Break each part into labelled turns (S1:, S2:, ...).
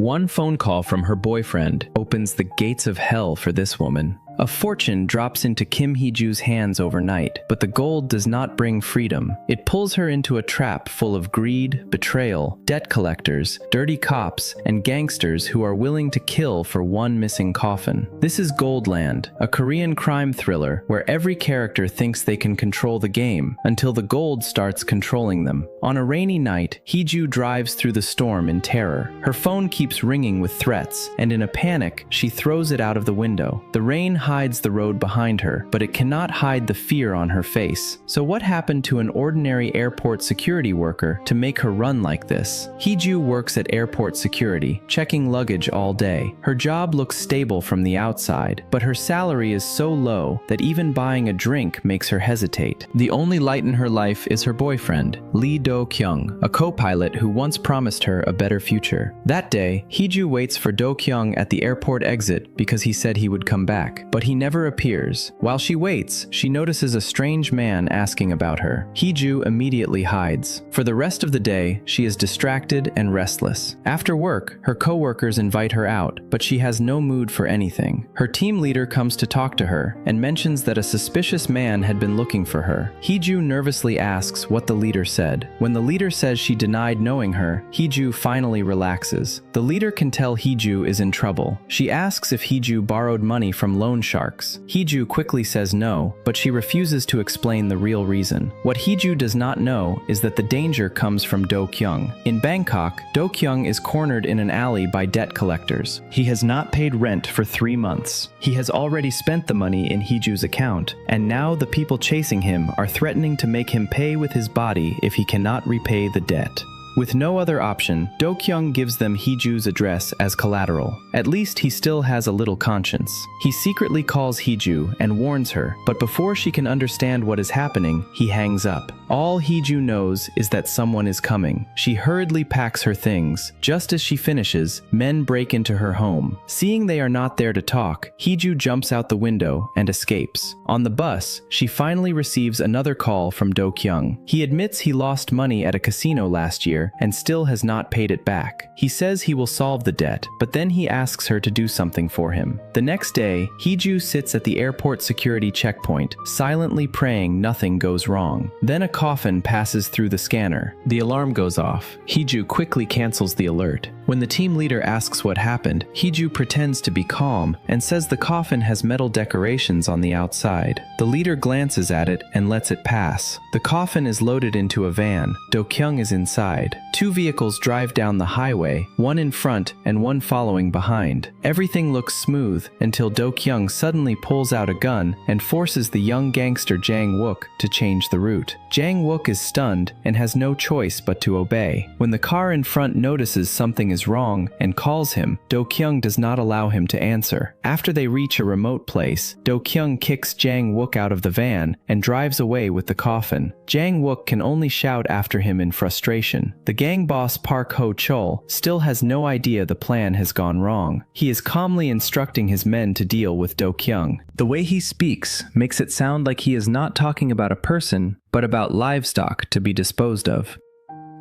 S1: One phone call from her boyfriend opens the gates of hell for this woman. A fortune drops into Kim Hee-joo's hands overnight, but the gold does not bring freedom. It pulls her into a trap full of greed, betrayal, debt collectors, dirty cops, and gangsters who are willing to kill for one missing coffin. This is Goldland, a Korean crime thriller where every character thinks they can control the game until the gold starts controlling them. On a rainy night, Hee-joo drives through the storm in terror. Her phone keeps ringing with threats, and in a panic, she throws it out of the window. The rain hides the road behind her, but it cannot hide the fear on her face. So what happened to an ordinary airport security worker to make her run like this? Hee-joo works at airport security, checking luggage all day. Her job looks stable from the outside, but her salary is so low that even buying a drink makes her hesitate. The only light in her life is her boyfriend, Lee Do-kyung, a co-pilot who once promised her a better future. That day, Hee-joo waits for Do-kyung at the airport exit because he said he would come back, but he never appears. While she waits, she notices a strange man asking about her. Hee-joo immediately hides. For the rest of the day, she is distracted and restless. After work, her co-workers invite her out, but she has no mood for anything. Her team leader comes to talk to her and mentions that a suspicious man had been looking for her. Hee-joo nervously asks what the leader said. When the leader says she denied knowing her, Hee-joo finally relaxes. The leader can tell Hee-joo is in trouble. She asks if Hee-joo borrowed money from loan sharks. Hee-joo quickly says no, but she refuses to explain the real reason. What Hee-joo does not know is that the danger comes from Do-kyung. In Bangkok, Do-kyung is cornered in an alley by debt collectors. He has not paid rent for 3 months. He has already spent the money in Hee-joo's account, and now the people chasing him are threatening to make him pay with his body if he cannot repay the debt. With no other option, Do-kyung gives them Hee-joo's address as collateral. At least he still has a little conscience. He secretly calls Hee-joo and warns her, but before she can understand what is happening, he hangs up. All Hee-joo knows is that someone is coming. She hurriedly packs her things. Just as she finishes, men break into her home. Seeing they are not there to talk, Hee-joo jumps out the window and escapes. On the bus, she finally receives another call from Do-kyung. He admits he lost money at a casino last year and still has not paid it back. He says he will solve the debt, but then he asks her to do something for him. The next day, Hee-joo sits at the airport security checkpoint, silently praying nothing goes wrong. Then a coffin passes through the scanner. The alarm goes off. Hee-joo quickly cancels the alert. When the team leader asks what happened, Hee-joo pretends to be calm and says the coffin has metal decorations on the outside. The leader glances at it and lets it pass. The coffin is loaded into a van. Do-kyung is inside. 2 vehicles drive down the highway, one in front and one following behind. Everything looks smooth until Do-kyung suddenly pulls out a gun and forces the young gangster Jang Wook to change the route. Jang Wook is stunned and has no choice but to obey. When the car in front notices something is wrong and calls him, Do-kyung does not allow him to answer. After they reach a remote place, Do-kyung kicks Jang Wook out of the van and drives away with the coffin. Jang Wook can only shout after him in frustration. The gang boss Park Ho-cheol still has no idea the plan has gone wrong. He is calmly instructing his men to deal with Do-kyung. The way he speaks makes it sound like he is not talking about a person, but about livestock to be disposed of.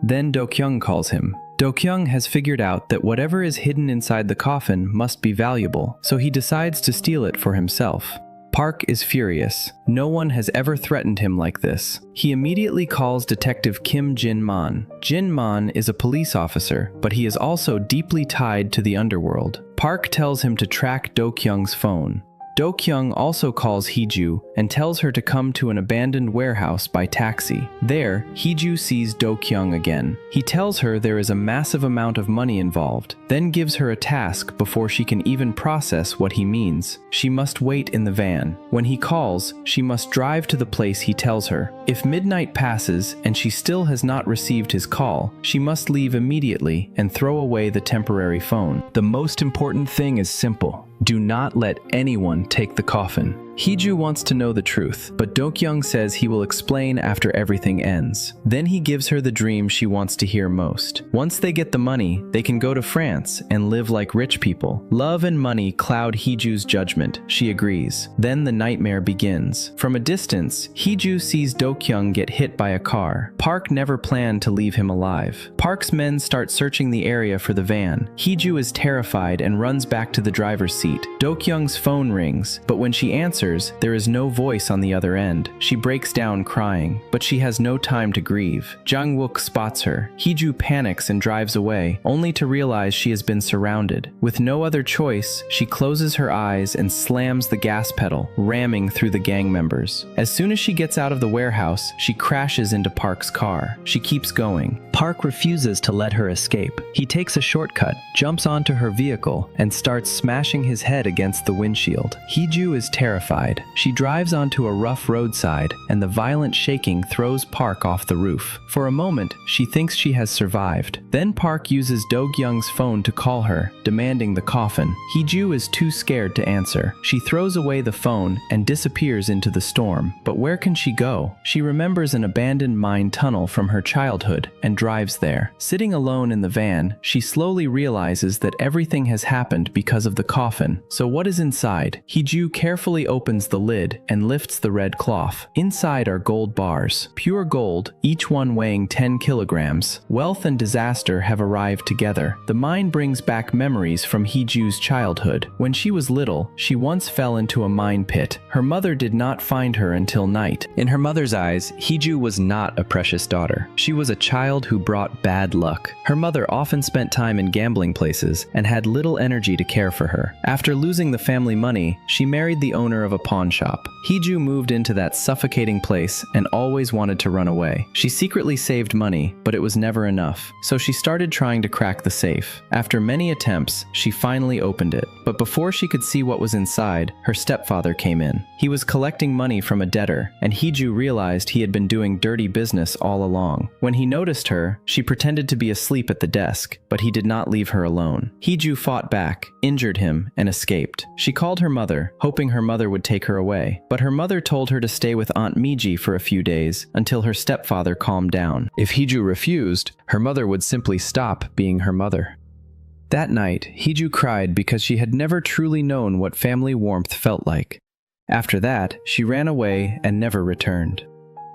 S1: Then Do-kyung calls him. Do-kyung has figured out that whatever is hidden inside the coffin must be valuable, so he decides to steal it for himself. Park is furious. No one has ever threatened him like this. He immediately calls Detective Kim Jin-man. Jin-man is a police officer, but he is also deeply tied to the underworld. Park tells him to track Do-kyung's phone. Do-kyung also calls Hee-joo and tells her to come to an abandoned warehouse by taxi. There, Hee-joo sees Do-kyung again. He tells her there is a massive amount of money involved, then gives her a task before she can even process what he means. She must wait in the van. When he calls, she must drive to the place he tells her. If midnight passes and she still has not received his call, she must leave immediately and throw away the temporary phone. The most important thing is simple. Do not let anyone take the coffin. Hee-joo wants to know the truth, but Do-kyung says he will explain after everything ends. Then he gives her the dream she wants to hear most. Once they get the money, they can go to France and live like rich people. Love and money cloud Hee-joo's judgment. She agrees. Then the nightmare begins. From a distance, Hee-joo sees Do-kyung get hit by a car. Park never planned to leave him alive. Park's men start searching the area for the van. Hee-joo is terrified and runs back to the driver's seat. Do-kyung's phone rings, but when she answers, there is no voice on the other end. She breaks down crying, but she has no time to grieve. Jang Wook spots her. Hee-joo panics and drives away, only to realize she has been surrounded. With no other choice, she closes her eyes and slams the gas pedal, ramming through the gang members. As soon as she gets out of the warehouse, she crashes into Park's car. She keeps going. Park refuses to let her escape. He takes a shortcut, jumps onto her vehicle, and starts smashing his head against the windshield. Hee-joo is terrified. She drives onto a rough roadside, and the violent shaking throws Park off the roof. For a moment, she thinks she has survived. Then Park uses Do-kyung's phone to call her, demanding the coffin. Hee-joo is too scared to answer. She throws away the phone and disappears into the storm. But where can she go? She remembers an abandoned mine tunnel from her childhood and drives there. Sitting alone in the van, she slowly realizes that everything has happened because of the coffin. So what is inside? Hee-joo carefully opens the lid and lifts the red cloth. Inside are gold bars, pure gold, each one weighing 10 kilograms. Wealth and disaster have arrived together. The mine brings back memories from Hee-joo's childhood. When she was little, she once fell into a mine pit. Her mother did not find her until night. In her mother's eyes, Hee-joo was not a precious daughter. She was a child who brought bad luck. Her mother often spent time in gambling places and had little energy to care for her. After losing the family money, she married the owner of a pawn shop. Hee-joo moved into that suffocating place and always wanted to run away. She secretly saved money, but it was never enough, so she started trying to crack the safe. After many attempts, she finally opened it. But before she could see what was inside, her stepfather came in. He was collecting money from a debtor, and Hee-joo realized he had been doing dirty business all along. When he noticed her, she pretended to be asleep at the desk, but he did not leave her alone. Hee-joo fought back, injured him, and escaped. She called her mother, hoping her mother would take her away, but her mother told her to stay with Aunt Miji for a few days until her stepfather calmed down. If Hee-joo refused, her mother would simply stop being her mother. That night, Hee-joo cried because she had never truly known what family warmth felt like. After that, she ran away and never returned.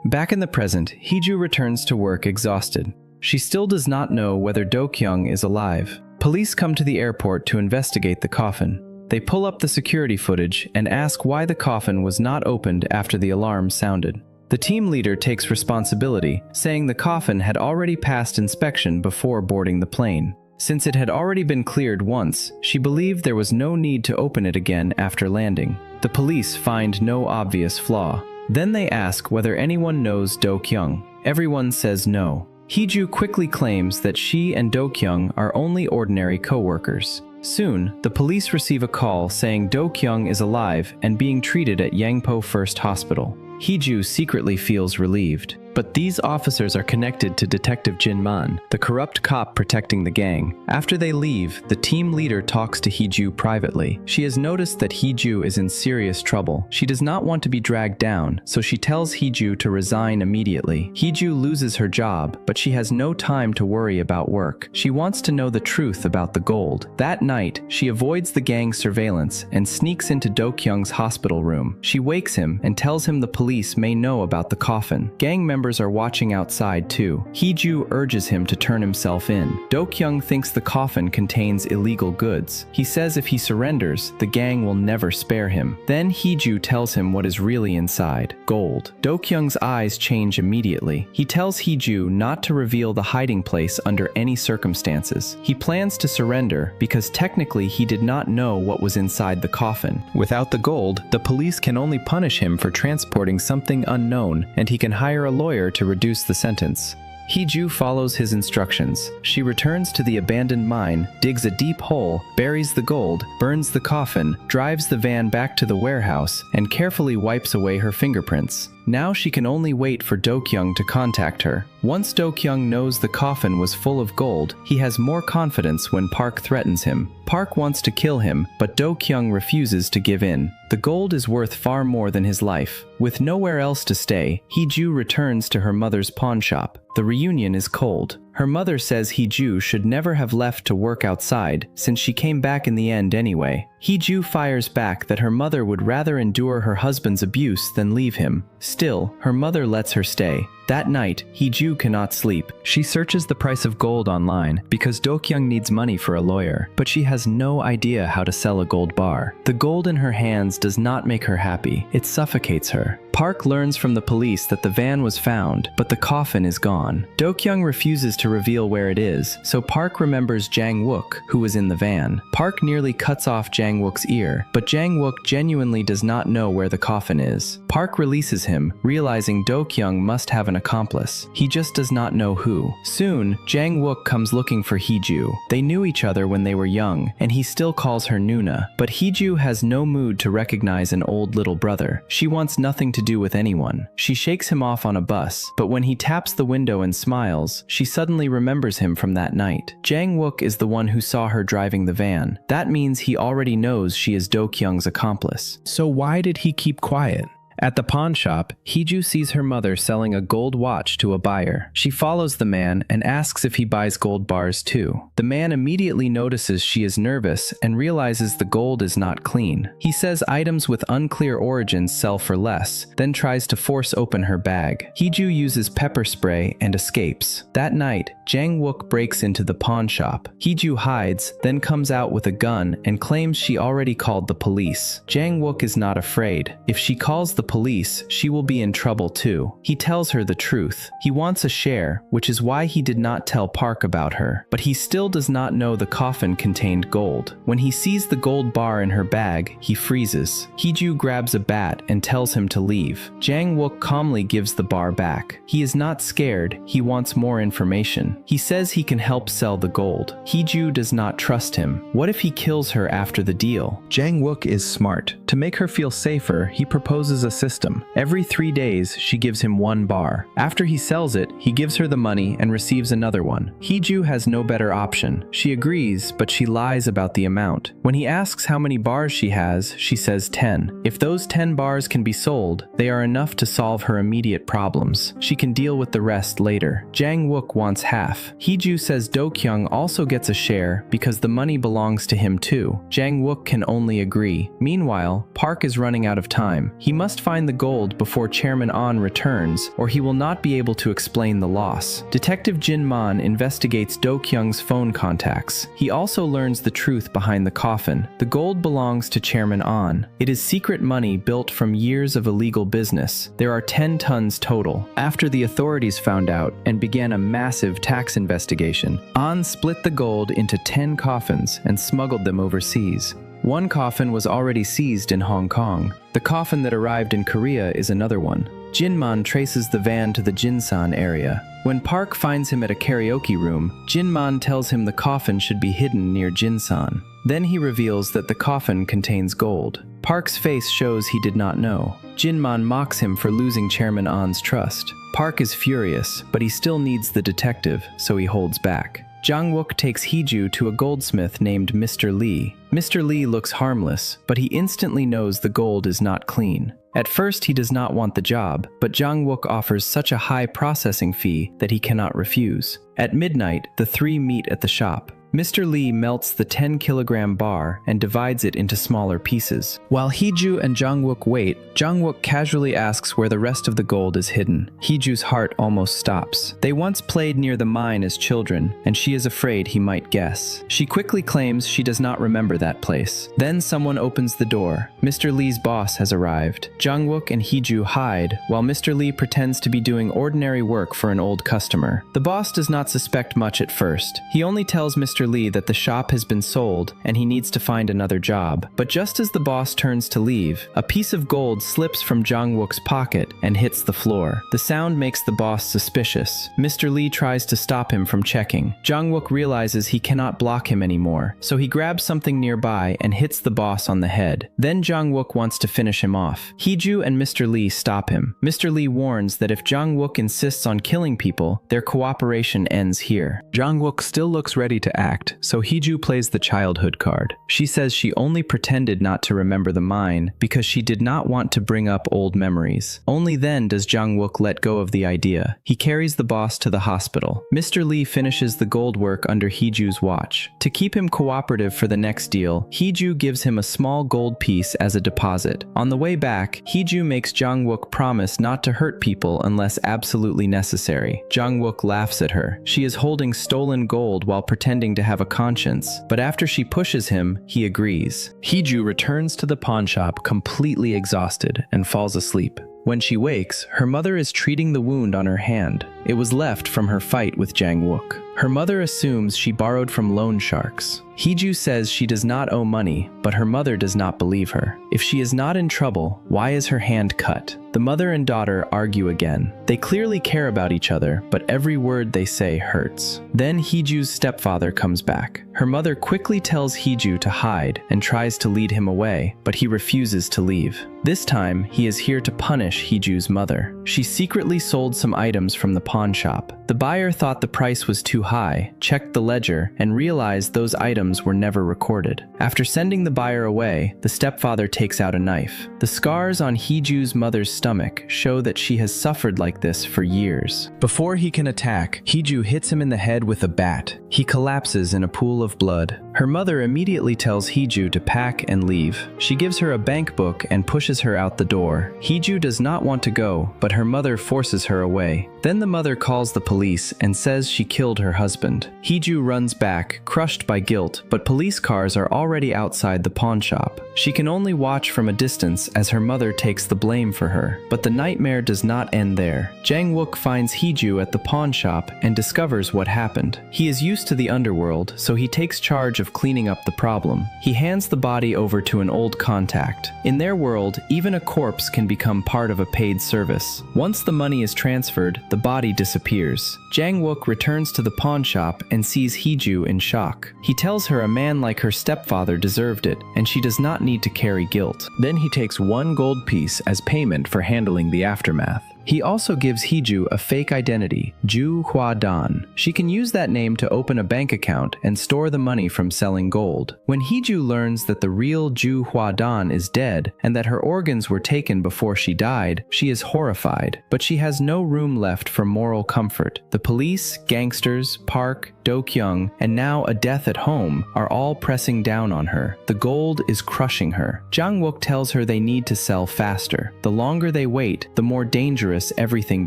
S1: Back in the present, Hee-joo returns to work exhausted. She still does not know whether Do-kyung is alive. Police come to the airport to investigate the coffin. They pull up the security footage and ask why the coffin was not opened after the alarm sounded. The team leader takes responsibility, saying the coffin had already passed inspection before boarding the plane. Since it had already been cleared once, she believed there was no need to open it again after landing. The police find no obvious flaw. Then they ask whether anyone knows Do-kyung. Everyone says no. Hee-joo quickly claims that she and Do-kyung are only ordinary co-workers. Soon, the police receive a call saying Do-kyung is alive and being treated at Yangpo First Hospital. Hee-joo secretly feels relieved. But these officers are connected to Detective Jin-man, the corrupt cop protecting the gang. After they leave, the team leader talks to Hee-joo privately. She has noticed that Hee-joo is in serious trouble. She does not want to be dragged down, so she tells Hee-joo to resign immediately. Hee-joo loses her job, but she has no time to worry about work. She wants to know the truth about the gold. That night, she avoids the gang's surveillance and sneaks into Do-kyung's hospital room. She wakes him and tells him the police may know about the coffin. Gang members are watching outside too. Hee-joo urges him to turn himself in. Do-kyung thinks the coffin contains illegal goods. He says if he surrenders, the gang will never spare him. Then Hee-joo tells him what is really inside: gold. Do-kyung's eyes change immediately. He tells Hee-joo not to reveal the hiding place under any circumstances. He plans to surrender because technically he did not know what was inside the coffin. Without the gold, the police can only punish him for transporting something unknown, and he can hire a lawyer to reduce the sentence. Hee-joo follows his instructions. She returns to the abandoned mine, digs a deep hole, buries the gold, burns the coffin, drives the van back to the warehouse, and carefully wipes away her fingerprints. Now she can only wait for Do-kyung to contact her. Once Do-kyung knows the coffin was full of gold, he has more confidence when Park threatens him. Park wants to kill him, but Do-kyung refuses to give in. The gold is worth far more than his life. With nowhere else to stay, Hee-joo returns to her mother's pawn shop. The reunion is cold. Her mother says Hee-joo should never have left to work outside, since she came back in the end anyway. Hee-joo fires back that her mother would rather endure her husband's abuse than leave him. Still, her mother lets her stay. That night, Hee-joo cannot sleep. She searches the price of gold online because Do-kyung needs money for a lawyer, but she has no idea how to sell a gold bar. The gold in her hands does not make her happy. It suffocates her. Park learns from the police that the van was found, but the coffin is gone. Do-kyung refuses to reveal where it is, so Park remembers Jang Wook, who was in the van. Park nearly cuts off Jang Wook's ear, but Jang Wook genuinely does not know where the coffin is. Park releases him, realizing Do-kyung must have an accomplice. He just does not know who. Soon, Jang Wook comes looking for Hee-joo. They knew each other when they were young, and he still calls her Nuna. But Hee-joo has no mood to recognize an old little brother. She wants nothing to do with anyone. She shakes him off on a bus, but when he taps the window and smiles, she suddenly remembers him from that night. Jang Wook is the one who saw her driving the van. That means he already knows she is Do-kyung's accomplice. So why did he keep quiet? At the pawn shop, Hee-joo sees her mother selling a gold watch to a buyer. She follows the man and asks if he buys gold bars too. The man immediately notices she is nervous and realizes the gold is not clean. He says items with unclear origins sell for less, then tries to force open her bag. Hee-joo uses pepper spray and escapes. That night, Jang Wook breaks into the pawn shop. Hee-joo hides, then comes out with a gun and claims she already called the police. Jang Wook is not afraid. If she calls the police, she will be in trouble too. He tells her the truth. He wants a share, which is why he did not tell Park about her. But he still does not know the coffin contained gold. When he sees the gold bar in her bag, he freezes. Hee-joo grabs a bat and tells him to leave. Jang Wook calmly gives the bar back. He is not scared, he wants more information. He says he can help sell the gold. Hee-joo does not trust him. What if he kills her after the deal? Jang Wook is smart. To make her feel safer, he proposes a system. Every 3 days, she gives him one bar. After he sells it, he gives her the money and receives another one. Hee-joo has no better option. She agrees, but she lies about the amount. When he asks how many bars she has, she says 10. If those 10 bars can be sold, they are enough to solve her immediate problems. She can deal with the rest later. Jang Wook wants half. Hee-joo says Do-kyung also gets a share because the money belongs to him too. Jang Wook can only agree. Meanwhile, Park is running out of time. He must find the gold before Chairman An returns, or he will not be able to explain the loss. Detective Jin-man investigates Do-kyung's phone contacts. He also learns the truth behind the coffin. The gold belongs to Chairman An. It is secret money built from years of illegal business. There are 10 tons total. After the authorities found out and began a massive tax investigation, An split the gold into 10 coffins and smuggled them overseas. One coffin was already seized in Hong Kong. The coffin that arrived in Korea is another one. Jin-man traces the van to the Jinsan area. When Park finds him at a karaoke room, Jin-man tells him the coffin should be hidden near Jinsan. Then he reveals that the coffin contains gold. Park's face shows he did not know. Jin-man mocks him for losing Chairman An's trust. Park is furious, but he still needs the detective, so he holds back. Jang Wook takes Hee-joo to a goldsmith named Mr. Lee. Mr. Lee looks harmless, but he instantly knows the gold is not clean. At first, he does not want the job, but Jang Wook offers such a high processing fee that he cannot refuse. At midnight, the three meet at the shop. Mr. Lee melts the 10-kilogram bar and divides it into smaller pieces. While Hee-joo and Jang Wook wait, Jang Wook casually asks where the rest of the gold is hidden. Hee-joo's heart almost stops. They once played near the mine as children, and she is afraid he might guess. She quickly claims she does not remember that place. Then someone opens the door. Mr. Lee's boss has arrived. Jang Wook and Hee-joo hide, while Mr. Lee pretends to be doing ordinary work for an old customer. The boss does not suspect much at first. He only tells Mr. Mr. Lee that the shop has been sold and he needs to find another job. But just as the boss turns to leave, a piece of gold slips from Jang Wook's pocket and hits the floor. The sound makes the boss suspicious. Mr. Lee tries to stop him from checking. Jang Wook realizes he cannot block him anymore, so he grabs something nearby and hits the boss on the head. Then Jang Wook wants to finish him off. Hee-joo and Mr. Lee stop him. Mr. Lee warns that if Jang Wook insists on killing people, their cooperation ends here. Jang Wook still looks ready to act, so Hee-joo plays the childhood card. She says she only pretended not to remember the mine because she did not want to bring up old memories. Only then does Jang Wook let go of the idea. He carries the boss to the hospital. Mr. Lee finishes the gold work under Hee-joo's watch. To keep him cooperative for the next deal, Hee-joo gives him a small gold piece as a deposit. On the way back, Hee-joo makes Jang Wook promise not to hurt people unless absolutely necessary. Jang Wook laughs at her. She is holding stolen gold while pretending to have a conscience, but after she pushes him, he agrees. Hee-joo returns to the pawn shop completely exhausted and falls asleep. When she wakes, her mother is treating the wound on her hand. It was left from her fight with Jang Wook. Her mother assumes she borrowed from loan sharks. Hee-joo says she does not owe money, but her mother does not believe her. If she is not in trouble, why is her hand cut? The mother and daughter argue again. They clearly care about each other, but every word they say hurts. Then Hee-joo's stepfather comes back. Her mother quickly tells Hee-joo to hide and tries to lead him away, but he refuses to leave. This time, he is here to punish Hee-joo's mother. She secretly sold some items from the pawn shop. The buyer thought the price was too high, checked the ledger, and realized those items were never recorded. After sending the buyer away, the stepfather takes out a knife. The scars on Hee-joo's mother's stomach show that she has suffered like this for years. Before he can attack, Hee-joo hits him in the head with a bat. He collapses in a pool of blood. Her mother immediately tells Hee-joo to pack and leave. She gives her a bank book and pushes her out the door. Hee-joo does not want to go, but her mother forces her away. Then the mother calls the police and says she killed her husband. Hee-joo runs back, crushed by guilt, but police cars are already outside the pawn shop. She can only watch from a distance as her mother takes the blame for her. But the nightmare does not end there. Jang Wook finds Hee-joo at the pawn shop and discovers what happened. He is used to the underworld, so he takes charge of cleaning up the problem. He hands the body over to an old contact. In their world, even a corpse can become part of a paid service. Once the money is transferred, the body disappears. Jang Wook returns to the pawn shop and sees Hee-joo in shock. He tells her a man like her stepfather deserved it, and she does not need to carry guilt. Then he takes one gold piece as payment for handling the aftermath. He also gives Hee-joo a fake identity, Ju Hwa-dan. She can use that name to open a bank account and store the money from selling gold. When Hee-joo learns that the real Ju Hwa-dan is dead and that her organs were taken before she died, she is horrified, but she has no room left for moral comfort. The police, gangsters, Park, Do-kyung, and now a death at home are all pressing down on her. The gold is crushing her. Jang Wook tells her they need to sell faster. The longer they wait, the more dangerous everything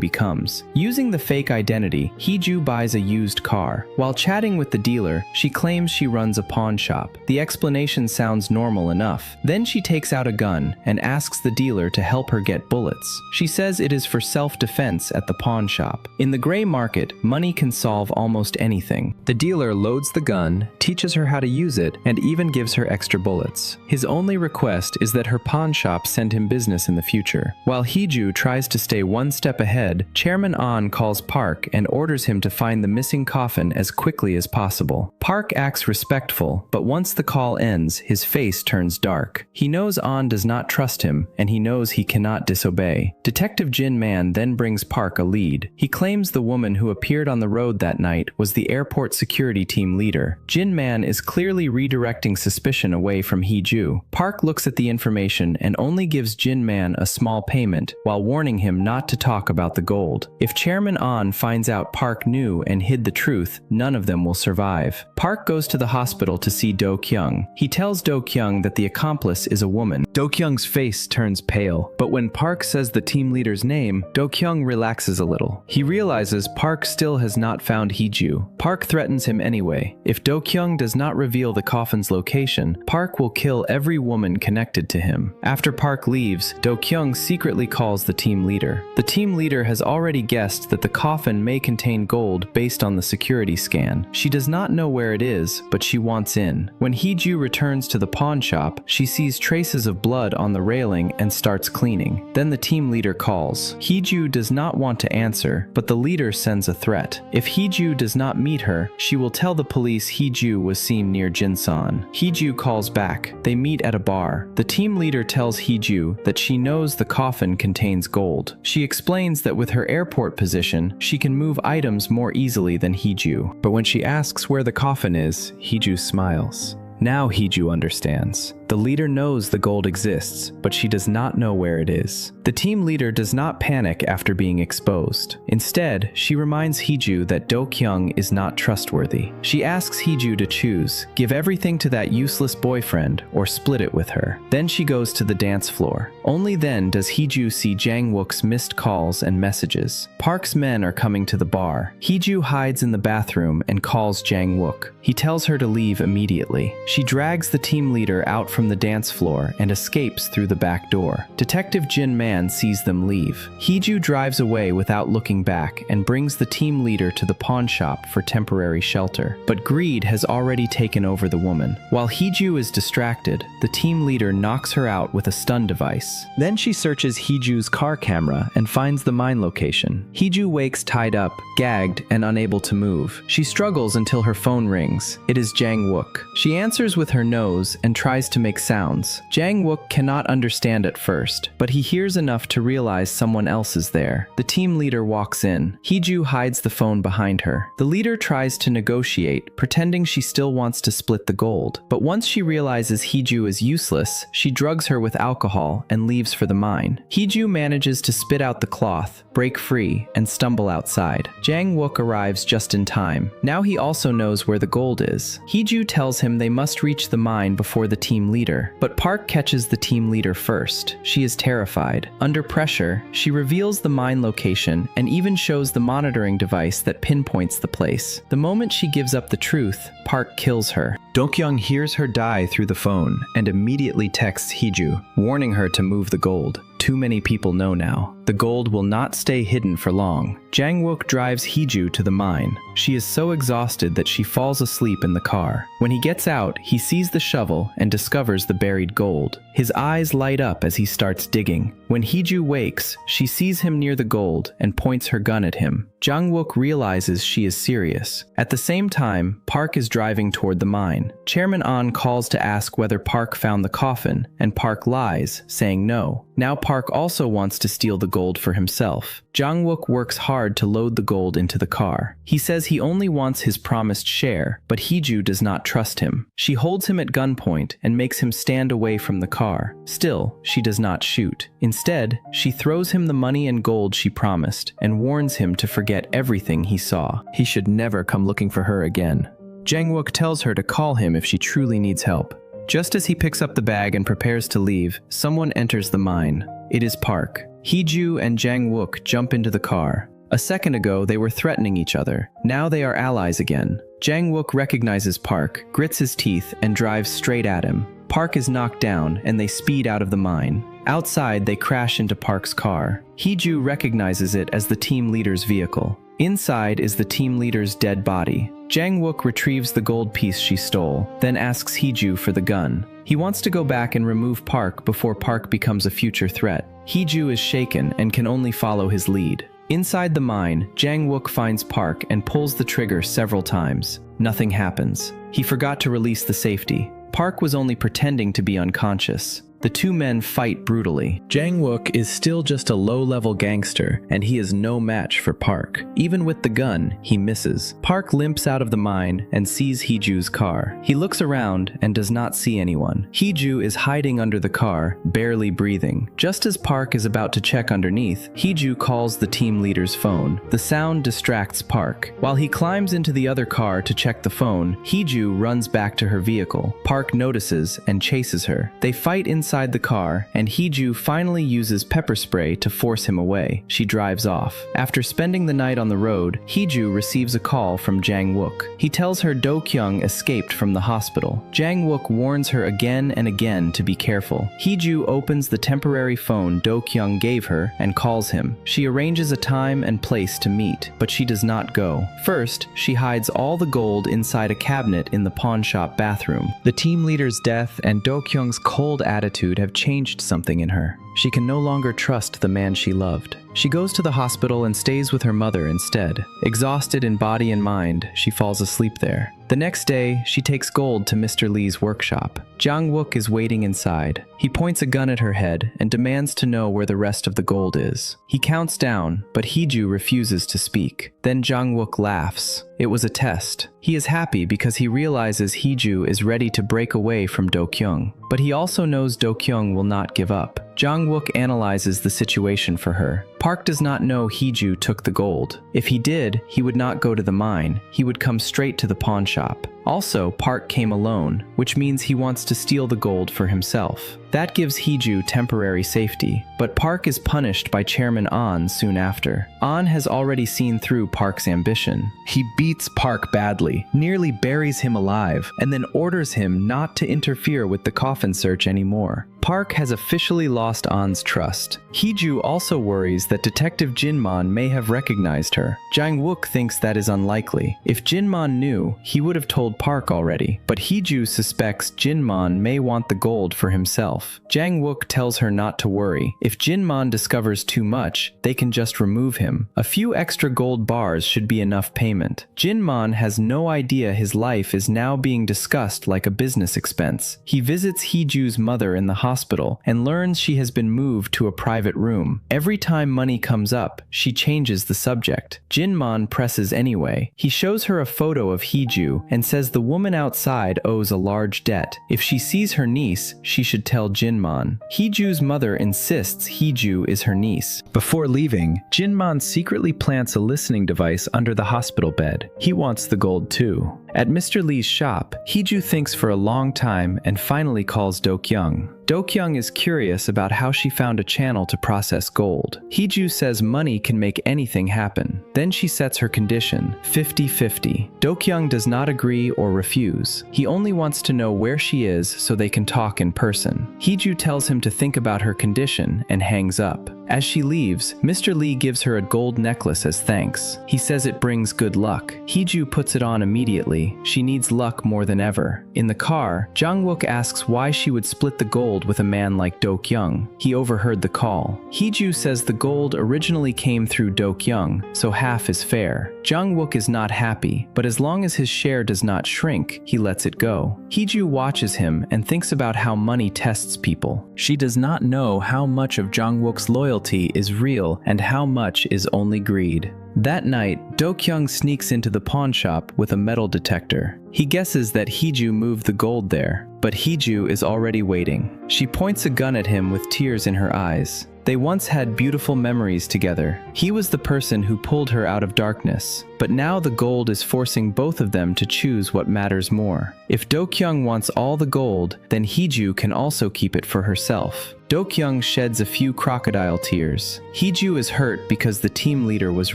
S1: becomes. Using the fake identity, Hee-joo buys a used car. While chatting with the dealer, she claims she runs a pawn shop. The explanation sounds normal enough. Then she takes out a gun and asks the dealer to help her get bullets. She says it is for self-defense at the pawn shop. In the gray market, money can solve almost anything. The dealer loads the gun, teaches her how to use it, and even gives her extra bullets. His only request is that her pawn shop send him business in the future. While Hee-joo tries to stay one step ahead, Chairman An calls Park and orders him to find the missing coffin as quickly as possible. Park acts respectful, but once the call ends, his face turns dark. He knows An does not trust him, and he knows he cannot disobey. Detective Jin-man then brings Park a lead. He claims the woman who appeared on the road that night was the airport security team leader. Jin-man is clearly redirecting suspicion away from Hee-joo. Park looks at the information and only gives Jin-man a small payment, while warning him not to talk about the gold. If Chairman An finds out Park knew and hid the truth, none of them will survive. Park goes to the hospital to see Do-kyung. He tells Do-kyung that the accomplice is a woman. Do-kyung's face turns pale, but when Park says the team leader's name, Do-kyung relaxes a little. He realizes Park still has not found Hee-joo. Park threatens him anyway. If Do-kyung does not reveal the coffin's location, Park will kill every woman connected to him. After Park leaves, Do-kyung secretly calls the team leader. The team leader has already guessed that the coffin may contain gold based on the security scan. She does not know where it is, but she wants in. When Hee-joo returns to the pawn shop, she sees traces of blood on the railing and starts cleaning. Then the team leader calls. Hee-joo does not want to answer, but the leader sends a threat. If Hee-joo does not meet her, she will tell the police Hee-joo was seen near Jinsan. Hee-joo calls back. They meet at a bar. The team leader tells Hee-joo that she knows the coffin contains gold. She explains that with her airport position, she can move items more easily than Hee-joo. But when she asks where the coffin is, Hee-joo smiles. Now Hee-joo understands. The leader knows the gold exists, but she does not know where it is. The team leader does not panic after being exposed. Instead, she reminds Hee-joo that Do-kyung is not trustworthy. She asks Hee-joo to choose, give everything to that useless boyfriend or split it with her. Then she goes to the dance floor. Only then does Hee-joo see Jang Wook's missed calls and messages. Park's men are coming to the bar. Hee-joo hides in the bathroom and calls Jang Wook. He tells her to leave immediately. She drags the team leader out from the dance floor and escapes through the back door. Detective Jin-man sees them leave. Hee-joo drives away without looking back and brings the team leader to the pawn shop for temporary shelter. But greed has already taken over the woman. While Hee-joo is distracted, the team leader knocks her out with a stun device. Then she searches Hee-joo's car camera and finds the mine location. Hee-joo wakes tied up, gagged, and unable to move. She struggles until her phone rings. It is Jang Wook. She answers with her nose and tries to make sounds. Jang Wook cannot understand at first, but he hears enough to realize someone else is there. The team leader walks in. Hee-joo hides the phone behind her. The leader tries to negotiate, pretending she still wants to split the gold. But once she realizes Hee-joo is useless, she drugs her with alcohol and leaves for the mine. Hee-joo manages to spit out the cloth, break free, and stumble outside. Jang Wook arrives just in time. Now he also knows where the gold is. Hee-joo tells him they must reach the mine before the team leader, but Park catches the team leader first. She is terrified. Under pressure, she reveals the mine location and even shows the monitoring device that pinpoints the place. The moment she gives up the truth, Park kills her. Do-kyung hears her die through the phone and immediately texts Hee-joo, warning her to move the gold. Too many people know now. The gold will not stay hidden for long. Jang Wook drives Hee-joo to the mine. She is so exhausted that she falls asleep in the car. When he gets out, he sees the shovel and discovers the buried gold. His eyes light up as he starts digging. When Hee-joo wakes, she sees him near the gold and points her gun at him. Jang Wook realizes she is serious. At the same time, Park is driving toward the mine. Chairman An calls to ask whether Park found the coffin, and Park lies, saying no. Now Park also wants to steal the gold for himself. Jang Wook works hard to load the gold into the car. He says he only wants his promised share, but Hee-joo does not trust him. She holds him at gunpoint and makes him stand away from the car. Still, she does not shoot. Instead, she throws him the money and gold she promised and warns him to forget everything he saw. He should never come looking for her again. Jang Wook tells her to call him if she truly needs help. Just as he picks up the bag and prepares to leave, someone enters the mine. It is Park. Hee-joo and Jang Wook jump into the car. A second ago, they were threatening each other. Now they are allies again. Jang Wook recognizes Park, grits his teeth, and drives straight at him. Park is knocked down, and they speed out of the mine. Outside, they crash into Park's car. Hee-joo recognizes it as the team leader's vehicle. Inside is the team leader's dead body. Jang Wook retrieves the gold piece she stole, then asks Hee-joo for the gun. He wants to go back and remove Park before Park becomes a future threat. Hee-joo is shaken and can only follow his lead. Inside the mine, Jang Wook finds Park and pulls the trigger several times. Nothing happens. He forgot to release the safety. Park was only pretending to be unconscious. The two men fight brutally. Jang Wook is still just a low-level gangster, and he is no match for Park. Even with the gun, he misses. Park limps out of the mine and sees Hee-joo's car. He looks around and does not see anyone. Hee-joo is hiding under the car, barely breathing. Just as Park is about to check underneath, Hee-joo calls the team leader's phone. The sound distracts Park. While he climbs into the other car to check the phone, Hee-joo runs back to her vehicle. Park notices and chases her. They fight inside inside the car, and Hee-joo finally uses pepper spray to force him away. She drives off. After spending the night on the road, Hee-joo receives a call from Jang Wook. He tells her Do-kyung escaped from the hospital. Jang Wook warns her again and again to be careful. Hee-joo opens the temporary phone Do-kyung gave her and calls him. She arranges a time and place to meet, but she does not go. First, she hides all the gold inside a cabinet in the pawn shop bathroom. The team leader's death and Do-kyung's cold attitude have changed something in her. She can no longer trust the man she loved. She goes to the hospital and stays with her mother instead. Exhausted in body and mind, she falls asleep there. The next day, she takes gold to Mr. Lee's workshop. Jang Wook is waiting inside. He points a gun at her head and demands to know where the rest of the gold is. He counts down, but Hee-joo refuses to speak. Then Jang Wook laughs. It was a test. He is happy because he realizes Hee-joo is ready to break away from Do-kyung. But he also knows Do-kyung will not give up. Jang Wook analyzes the situation for her. Park does not know Hee-joo took the gold. If he did, he would not go to the mine. He would come straight to the pawn shop. Also, Park came alone, which means he wants to steal the gold for himself. That gives Hee-joo temporary safety, but Park is punished by Chairman An soon after. An has already seen through Park's ambition. He beats Park badly, nearly buries him alive, and then orders him not to interfere with the coffin search anymore. Park has officially lost An's trust. Hee-joo also worries that Detective Jin-man may have recognized her. Jang Wook thinks that is unlikely. If Jin-man knew, he would have told Park already, but Hee-joo suspects Jin-man may want the gold for himself. Jang Wook tells her not to worry. If Jin-man discovers too much, they can just remove him. A few extra gold bars should be enough payment. Jin-man has no idea his life is now being discussed like a business expense. He visits Hee-joo's mother in the hospital and learns she has been moved to a private room. Every time money comes up, she changes the subject. Jin-man presses anyway. He shows her a photo of Hee-joo and says the woman outside owes a large debt. If she sees her niece, she should tell Jin-man. Hee-joo's mother insists Hee-joo is her niece. Before leaving, Jin-man secretly plants a listening device under the hospital bed. He wants the gold too. At Mr. Lee's shop, Hee-joo thinks for a long time and finally calls Do-kyung. Do-kyung is curious about how she found a channel to process gold. Hee-joo says money can make anything happen. Then she sets her condition, 50-50. Do-kyung does not agree or refuse. He only wants to know where she is so they can talk in person. Hee-joo tells him to think about her condition and hangs up. As she leaves, Mr. Lee gives her a gold necklace as thanks. He says it brings good luck. Hee-joo puts it on immediately. She needs luck more than ever. In the car, Jang Wook asks why she would split the gold with a man like Do-kyung. He overheard the call. Hee-joo says the gold originally came through Do-kyung, so half is fair. Jang Wook is not happy, but as long as his share does not shrink, he lets it go. Hee-joo watches him and thinks about how money tests people. She does not know how much of Jang Wook's loyalty is real and how much is only greed. That night, Do-kyung sneaks into the pawn shop with a metal detector. He guesses that Hee-joo moved the gold there, but Hee-joo is already waiting. She points a gun at him with tears in her eyes. They once had beautiful memories together. He was the person who pulled her out of darkness, but now the gold is forcing both of them to choose what matters more. If Do-kyung wants all the gold, then Hee-joo can also keep it for herself. Do-kyung sheds a few crocodile tears. Hee-joo is hurt because the team leader was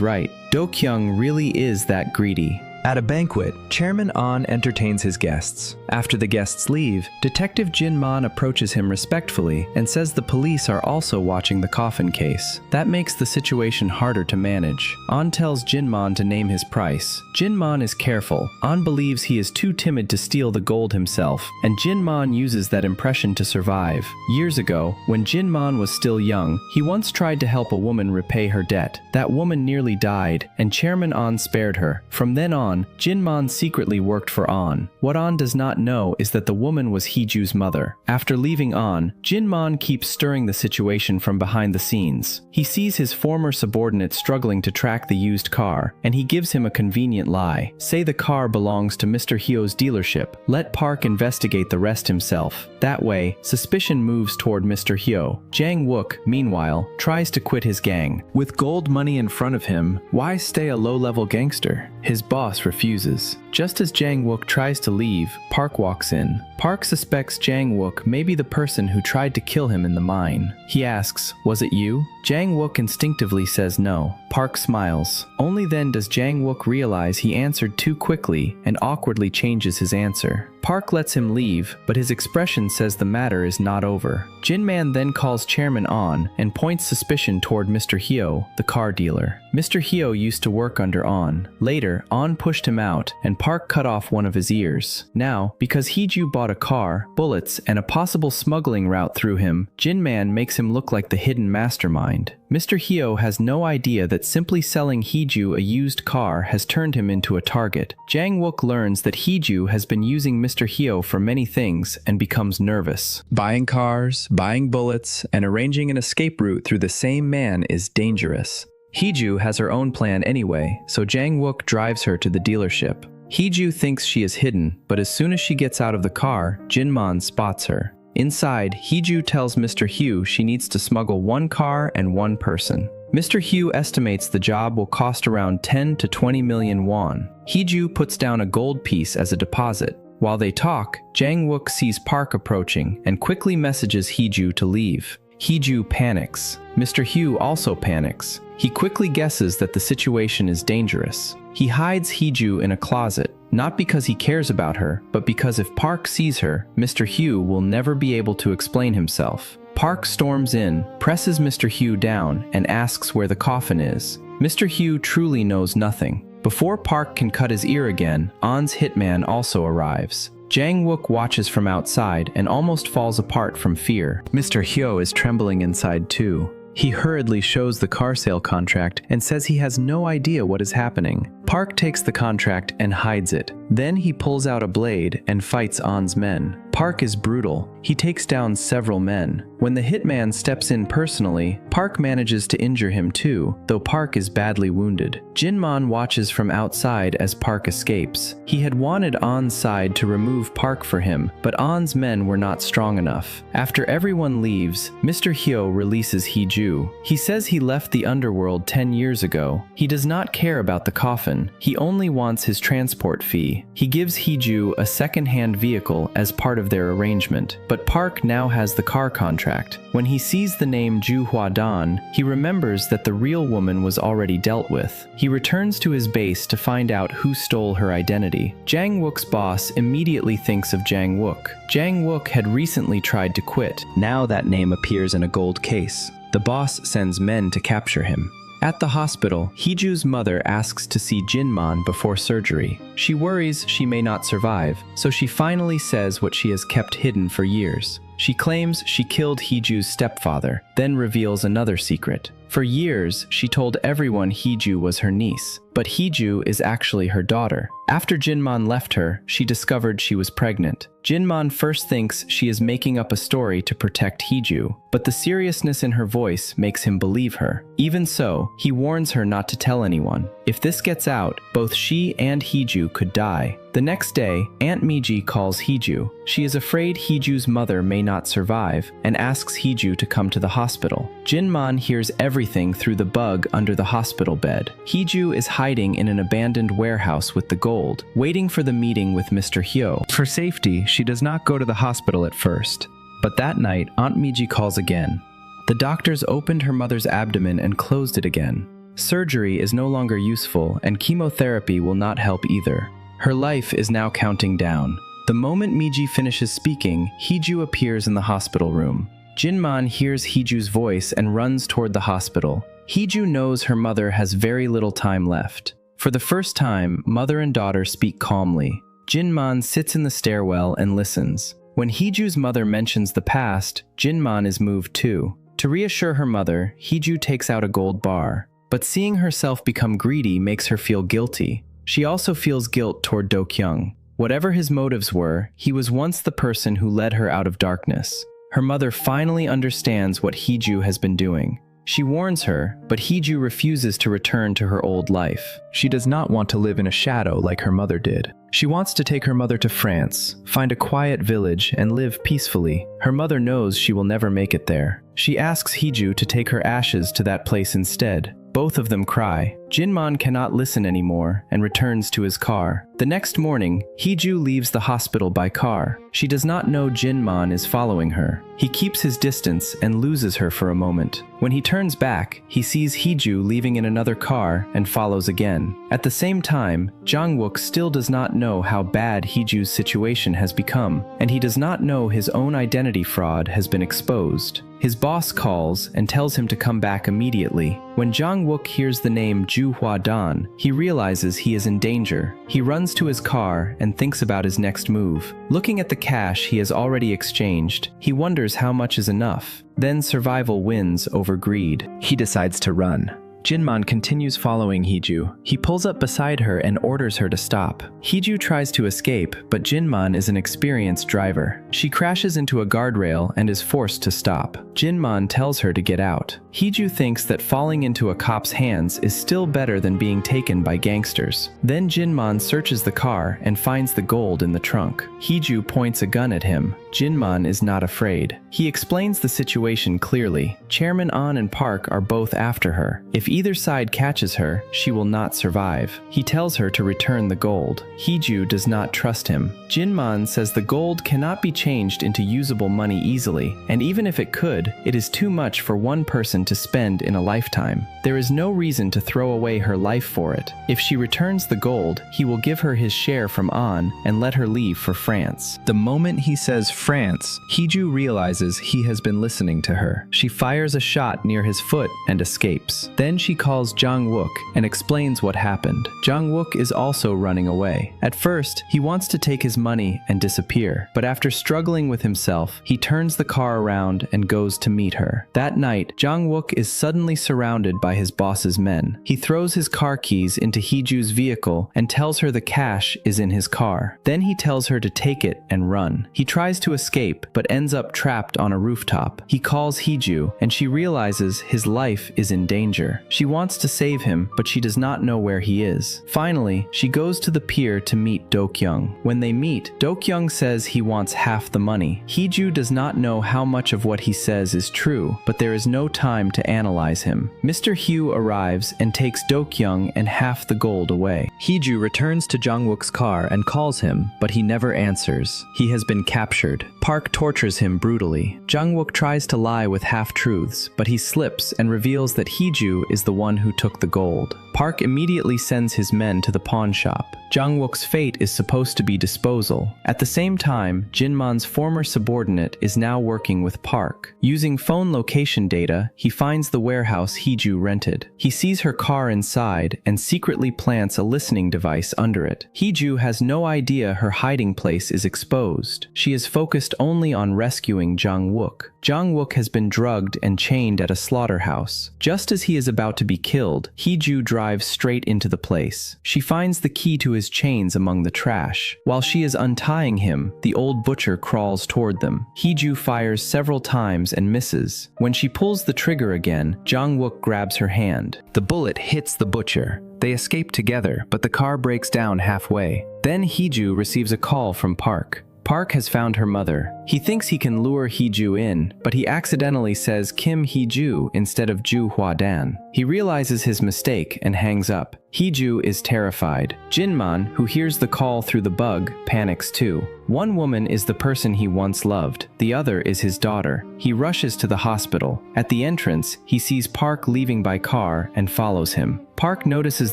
S1: right. Do-kyung really is that greedy. At a banquet, Chairman An entertains his guests. After the guests leave, Detective Jin-man approaches him respectfully and says the police are also watching the coffin case. That makes the situation harder to manage. An tells Jin-man to name his price. Jin-man is careful. An believes he is too timid to steal the gold himself, and Jin-man uses that impression to survive. Years ago, when Jin-man was still young, he once tried to help a woman repay her debt. That woman nearly died, and Chairman An spared her. From then on, Jin-man secretly worked for An. What An does not know is that the woman was Hee-joo's mother. After leaving An, Jin-man keeps stirring the situation from behind the scenes. He sees his former subordinate struggling to track the used car, and he gives him a convenient lie. Say the car belongs to Mr. Hee-jo's dealership. Let Park investigate the rest himself. That way, suspicion moves toward Mr. Hee-jo. Jang Wook, meanwhile, tries to quit his gang. With gold money in front of him, why stay a low-level gangster? His boss refuses. Just as Jang Wook tries to leave, Park walks in. Park suspects Jang Wook may be the person who tried to kill him in the mine. He asks, "Was it you?" Jang Wook instinctively says no. Park smiles. Only then does Jang Wook realize he answered too quickly and awkwardly changes his answer. Park lets him leave, but his expression says the matter is not over. Jin-man then calls Chairman On and points suspicion toward Mr. Hee-joo, the car dealer. Mr. Hee-joo used to work under On. Later, On pushed him out, and Park cut off one of his ears. Now, because Hee-joo bought a car, bullets, and a possible smuggling route through him, Jin-man makes him look like the hidden mastermind. Mr. Hee-joo has no idea that simply selling Hee-joo a used car has turned him into a target. Jang Wook learns that Hee-joo has been using Mr. Hee-joo for many things and becomes nervous. Buying cars, buying bullets, and arranging an escape route through the same man is dangerous. Hee-joo has her own plan anyway, so Jang Wook drives her to the dealership. Hee-joo thinks she is hidden, but as soon as she gets out of the car, Jin-man spots her. Inside, Hee-joo tells Mr. Hee she needs to smuggle one car and one person. Mr. Hee estimates the job will cost around 10 to 20 million won. Hee-joo puts down a gold piece as a deposit. While they talk, Jang Wook sees Park approaching and quickly messages Hee-joo to leave. Hee-joo panics. Mr. Hee also panics. He quickly guesses that the situation is dangerous. He hides Hee-joo in a closet, not because he cares about her, but because if Park sees her, Mr. Hee will never be able to explain himself. Park storms in, presses Mr. Hee down, and asks where the coffin is. Mr. Hee truly knows nothing. Before Park can cut his ear again, On's hitman also arrives. Jang Wook watches from outside and almost falls apart from fear. Mr. Hee is trembling inside too. He hurriedly shows the car sale contract and says he has no idea what is happening. Park takes the contract and hides it. Then he pulls out a blade and fights On's men. Park is brutal. He takes down several men. When the hitman steps in personally, Park manages to injure him too, though Park is badly wounded. Jin-man watches from outside as Park escapes. He had wanted On's side to remove Park for him, but On's men were not strong enough. After everyone leaves, Mr. Hee releases Hee-joo. He says he left the underworld 10 years ago. He does not care about the coffin. He only wants his transport fee. He gives Hee-joo a second-hand vehicle as part of their arrangement, but Park now has the car contract. When he sees the name Ju Hwa-dan, he remembers that the real woman was already dealt with. He returns to his base to find out who stole her identity. Jang Wook's boss immediately thinks of Jang Wook. Jang Wook had recently tried to quit. Now that name appears in a gold case. The boss sends men to capture him. At the hospital, Hee-joo's mother asks to see Jin-man before surgery. She worries she may not survive, so she finally says what she has kept hidden for years. She claims she killed Hee-joo's stepfather, then reveals another secret. For years, she told everyone Hee-joo was her niece, but Hee-joo is actually her daughter. After Jin-man left her, she discovered she was pregnant. Jin-man first thinks she is making up a story to protect Hee-joo, but the seriousness in her voice makes him believe her. Even so, he warns her not to tell anyone. If this gets out, both she and Hee-joo could die. The next day, Aunt Miji calls Hee-joo. She is afraid Hee-joo's mother may not survive and asks Hee-joo to come to the hospital. Jin-man hears everything through the bug under the hospital bed. Hee-joo is hiding in an abandoned warehouse with the gold, waiting for the meeting with Mr. Hee. For safety, she does not go to the hospital at first. But that night, Aunt Miji calls again. The doctors opened her mother's abdomen and closed it again. Surgery is no longer useful, and chemotherapy will not help either. Her life is now counting down. The moment Miji finishes speaking, Hee-joo appears in the hospital room. Jin-man hears Hee-joo's voice and runs toward the hospital. Hee-joo knows her mother has very little time left. For the first time, mother and daughter speak calmly. Jin-man sits in the stairwell and listens. When Hee-joo's mother mentions the past, Jin-man is moved too. To reassure her mother, Hee-joo takes out a gold bar. But seeing herself become greedy makes her feel guilty. She also feels guilt toward Do-kyung. Whatever his motives were, he was once the person who led her out of darkness. Her mother finally understands what Hee-joo has been doing. She warns her, but Hee-joo refuses to return to her old life. She does not want to live in a shadow like her mother did. She wants to take her mother to France, find a quiet village, and live peacefully. Her mother knows she will never make it there. She asks Hee-joo to take her ashes to that place instead. Both of them cry. Jin-man cannot listen anymore and returns to his car. The next morning, Hee-joo leaves the hospital by car. She does not know Jin-man is following her. He keeps his distance and loses her for a moment. When he turns back, he sees Hee-joo leaving in another car and follows again. At the same time, Jang Wook still does not know how bad Hee-joo's situation has become, and he does not know his own identity fraud has been exposed. His boss calls and tells him to come back immediately. When Jang Wook hears the name Ju Hwa-dan, he realizes he is in danger. He runs to his car and thinks about his next move. Looking at the cash he has already exchanged, he wonders how much is enough. Then survival wins over greed. He decides to run. Jin-man continues following Hee-joo. He pulls up beside her and orders her to stop. Hee-joo tries to escape, but Jin-man is an experienced driver. She crashes into a guardrail and is forced to stop. Jin-man tells her to get out. Hee-joo thinks that falling into a cop's hands is still better than being taken by gangsters. Then Jin-man searches the car and finds the gold in the trunk. Hee-joo points a gun at him. Jin-man is not afraid. He explains the situation clearly. Chairman An and Park are both after her. If either side catches her, she will not survive. He tells her to return the gold. Hee-joo does not trust him. Jin-man says the gold cannot be changed into usable money easily, and even if it could, it is too much for one person to spend in a lifetime. There is no reason to throw away her life for it. If she returns the gold, he will give her his share from An and let her leave for France. The moment he says France, Hee-joo realizes he has been listening to her. She fires a shot near his foot and escapes. Then she calls Jang Wook and explains what happened. Jang Wook is also running away. At first, he wants to take his money and disappear, but after struggling with himself, he turns the car around and goes to meet her. That night, Jang Wook is suddenly surrounded by his boss's men. He throws his car keys into Hee-joo's vehicle and tells her the cash is in his car. Then he tells her to take it and run. He tries to escape, but ends up trapped on a rooftop. He calls Hee-joo, and she realizes his life is in danger. She wants to save him, but she does not know where he is. Finally, she goes to the pier to meet Do-kyung. When they meet, Do-kyung says he wants half the money. Hee-joo does not know how much of what he says is true, but there is no time to analyze him. Mr. Hugh arrives and takes Do-kyung and half the gold away. Hee-joo returns to Jang Wook's car and calls him, but he never answers. He has been captured. Park tortures him brutally. Jang Wook tries to lie with half-truths, but he slips and reveals that Hee-joo is the one who took the gold. Park immediately sends his men to the pawn shop. Jang Wook's fate is supposed to be disposal. At the same time, Jin-man's former subordinate is now working with Park. Using phone location data, he finds the warehouse Hee-joo rented. He sees her car inside and secretly plants a listening device under it. Hee-joo has no idea her hiding place is exposed. She is focused only on rescuing Jang Wook. Jang Wook has been drugged and chained at a slaughterhouse. Just as he is about to be killed, Hee-joo drives straight into the place. She finds the key to his chains among the trash. While she is untying him, the old butcher crawls toward them. Hee-joo fires several times and misses. When she pulls the trigger again, Jang Wook grabs her hand. The bullet hits the butcher. They escape together, but the car breaks down halfway. Then Hee-joo receives a call from Park. Park has found her mother. He thinks he can lure Hee-joo in, but he accidentally says Kim Hee-joo instead of Ju Hwa-dan. He realizes his mistake and hangs up. Hee-joo is terrified. Jin-man, who hears the call through the bug, panics too. One woman is the person he once loved. The other is his daughter. He rushes to the hospital. At the entrance, he sees Park leaving by car and follows him. Park notices